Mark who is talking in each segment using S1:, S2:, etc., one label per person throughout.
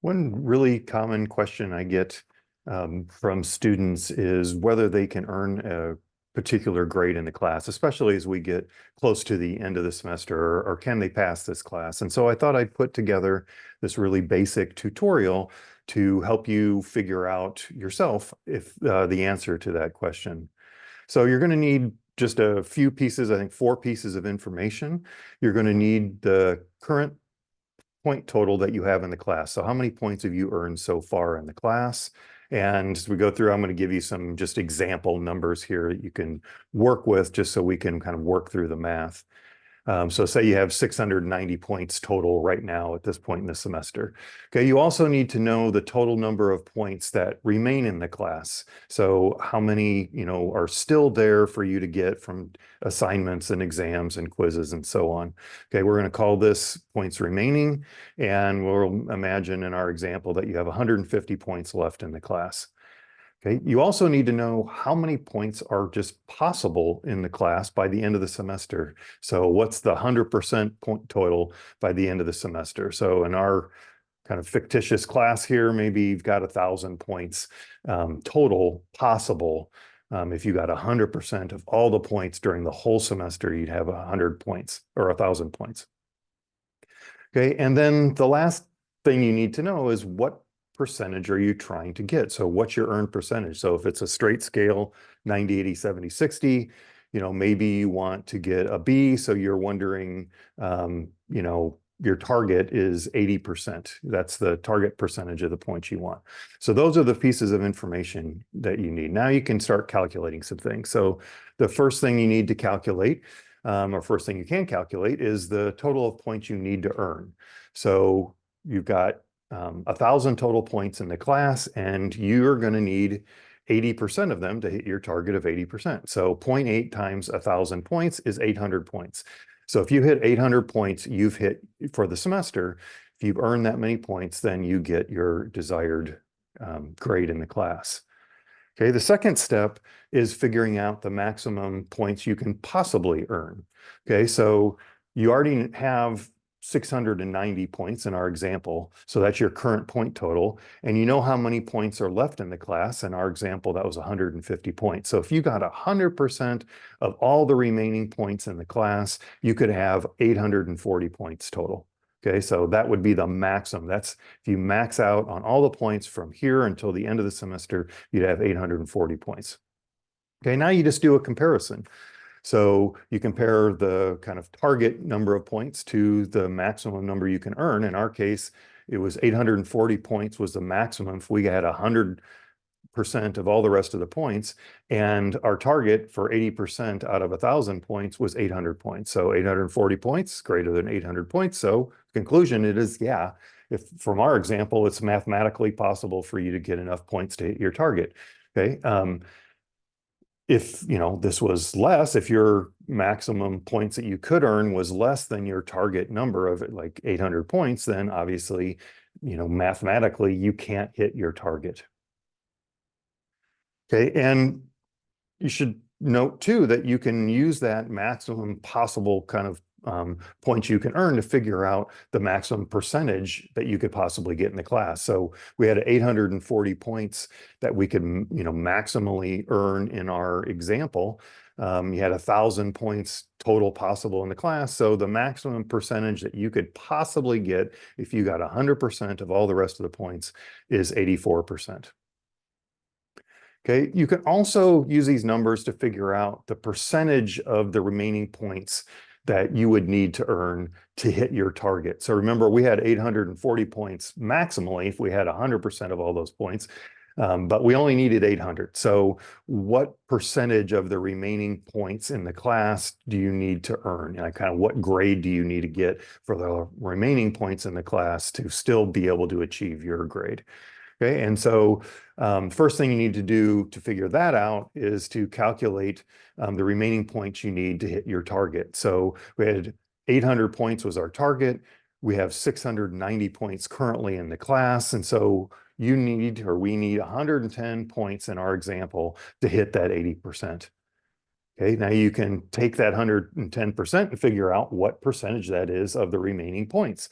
S1: One really common question I get from students is whether they can earn a particular grade in the class, especially as we get close to the end of the semester, or can they pass this class? And so I thought I'd put together this really basic tutorial to help you figure out yourself if the answer to that question. So you're going to need just a few pieces, I think 4 pieces of information. You're going to need the current point total that you have in the class. So how many points have you earned so far in the class? And as we go through, I'm going to give you some just example numbers here that you can work with just so we can kind of work through the math. So say you have 690 points total right now at this point in the semester. Okay, you also need to know the total number of points that remain in the class. So how many, are still there for you to get from assignments and exams and quizzes and so on. Okay, we're going to call this points remaining, and we'll imagine in our example that you have 150 points left in the class. Okay, you also need to know how many points are just possible in the class by the end of the semester. So what's the 100% point total by the end of the semester? So in our kind of fictitious class here, maybe you've got 1,000 points total possible. If you got 100% of all the points during the whole semester, you'd have 100 points or 1,000 points. Okay, and then the last thing you need to know is what percentage are you trying to get? So what's your earned percentage? So if it's a straight scale, 90, 80, 70, 60, maybe you want to get a B. So you're wondering, your target is 80%. That's the target percentage of the points you want. So those are the pieces of information that you need. Now you can start calculating some things. So the first thing you need to calculate, or first thing you can calculate, is the total of points you need to earn. So you've got 1,000 total points in the class, and you're going to need 80% of them to hit your target of 80%. So 0.8 times 1,000 points is 800 points. So if you hit 800 points, you've hit for the semester. If you've earned that many points, then you get your desired grade in the class. Okay, the second step is figuring out the maximum points you can possibly earn. Okay, so you already have 690 points in our example. So that's your current point total. And you know how many points are left in the class. In our example, that was 150 points. So if you got 100% of all the remaining points in the class, you could have 840 points total. Okay, so that would be the maximum. That's if you max out on all the points from here until the end of the semester, you'd have 840 points. Okay, now you just do a comparison. So you compare the kind of target number of points to the maximum number you can earn. In our case, it was 840 points was the maximum if we had 100% of all the rest of the points. And our target for 80% out of 1,000 points was 800 points. So 840 points greater than 800 points. So conclusion, it is, yeah, if from our example, it's mathematically possible for you to get enough points to hit your target. Okay. If this was less, if your maximum points that you could earn was less than your target number of like 800 points, then obviously, mathematically you can't hit your target. Okay, and you should note too that you can use that maximum possible kind of points you can earn to figure out the maximum percentage that you could possibly get in the class. So we had 840 points that we could, maximally earn in our example. You had 1,000 points total possible in the class. So the maximum percentage that you could possibly get if you got 100% of all the rest of the points is 84%. Okay, you can also use these numbers to figure out the percentage of the remaining points that you would need to earn to hit your target. So remember, we had 840 points maximally if we had 100% of all those points, but we only needed 800. So what percentage of the remaining points in the class do you need to earn? And kind of what grade do you need to get for the remaining points in the class to still be able to achieve your grade? Okay, and so first thing you need to do to figure that out is to calculate the remaining points you need to hit your target. So we had 800 points was our target. We have 690 points currently in the class. And so we need 110 points in our example to hit that 80%. Okay, now you can take that 110% and figure out what percentage that is of the remaining points.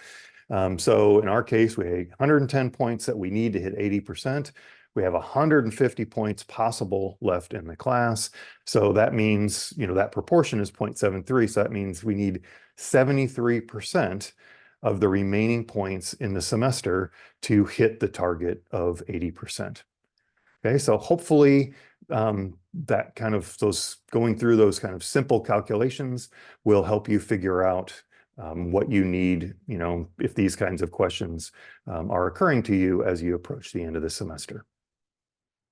S1: So in our case, we had 110 points that we need to hit 80%. We have 150 points possible left in the class. So that means, that proportion is 0.73. So that means we need 73% of the remaining points in the semester to hit the target of 80%. Okay, so hopefully that kind of going through those kind of simple calculations will help you figure out what you need, if these kinds of questions are occurring to you as you approach the end of the semester.